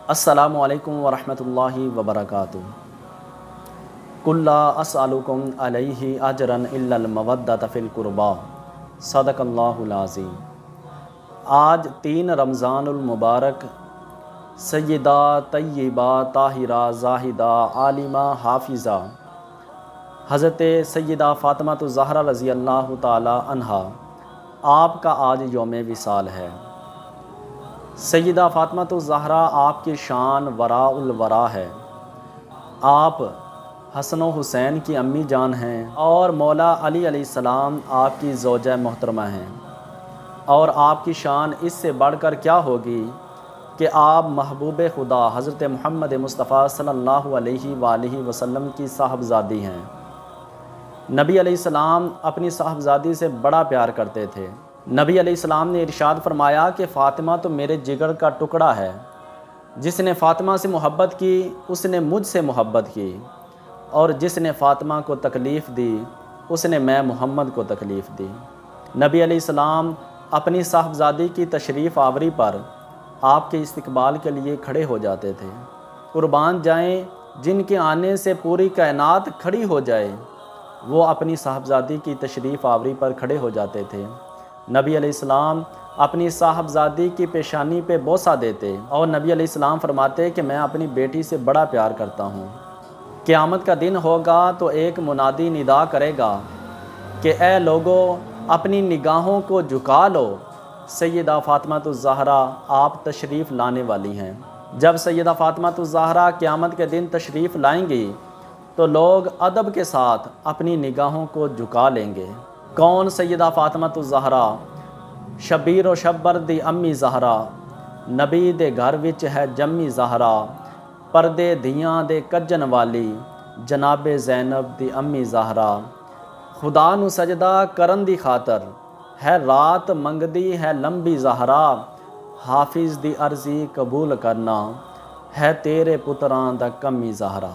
السلام علیکم ورحمۃ اللہ وبرکاتہ۔ قل لا اسألکم علیہ اجرا الا المودۃ فی القربی، صدق اللہ العظیم۔ آج 3 رمضان المبارک سیدہ طیبہ طاہرہ زاہدہ عالمہ حافظہ حضرت سیدہ فاطمہ الزہرا رضی اللہ تعالی عنہا آپ کا آج یوم وصال ہے۔ سیدہ فاطمہ الزہرا آپ کی شان وراء الورا ہے۔ آپ حسن و حسین کی امی جان ہیں اور مولا علی علیہ السلام آپ کی زوجہ محترمہ ہیں، اور آپ کی شان اس سے بڑھ کر کیا ہوگی کہ آپ محبوب خدا حضرت محمد مصطفیٰ صلی اللہ علیہ وآلہ وسلم کی صاحبزادی ہیں۔ نبی علیہ السلام اپنی صاحبزادی سے بڑا پیار کرتے تھے۔ نبی علیہ السلام نے ارشاد فرمایا کہ فاطمہ تو میرے جگر کا ٹکڑا ہے، جس نے فاطمہ سے محبت کی اس نے مجھ سے محبت کی، اور جس نے فاطمہ کو تکلیف دی اس نے میں محمد کو تکلیف دی۔ نبی علیہ السلام اپنی صاحبزادی کی تشریف آوری پر آپ کے استقبال کے لیے کھڑے ہو جاتے تھے۔ قربان جائیں جن کے آنے سے پوری کائنات کھڑی ہو جائے، وہ اپنی صاحبزادی کی تشریف آوری پر کھڑے ہو جاتے تھے۔ نبی علیہ السلام اپنی صاحبزادی کی پیشانی پہ بوسہ دیتے اور نبی علیہ السلام فرماتے کہ میں اپنی بیٹی سے بڑا پیار کرتا ہوں۔ قیامت کا دن ہوگا تو ایک منادی ندا کرے گا کہ اے لوگو اپنی نگاہوں کو جھکا لو، سیدہ فاطمہ الزہرا آپ تشریف لانے والی ہیں۔ جب سیدہ فاطمہ الزہرا قیامت کے دن تشریف لائیں گی تو لوگ ادب کے ساتھ اپنی نگاہوں کو جھکا لیں گے۔ کون سیدہ فاطمہ الزہرا؟ شبیر و شبر دی امی زہرا، نبی دے گھر وچ ہے جمی زہرا، پردے دیاں دے کجن والی جناب زینب دی امی زہرا، خدا نو سجدہ کرن دی خاطر ہے رات منگدی ہے لمبی زہرا، حافظ دی عرضی قبول کرنا ہے تیرے پتراں دا کمی زہرا۔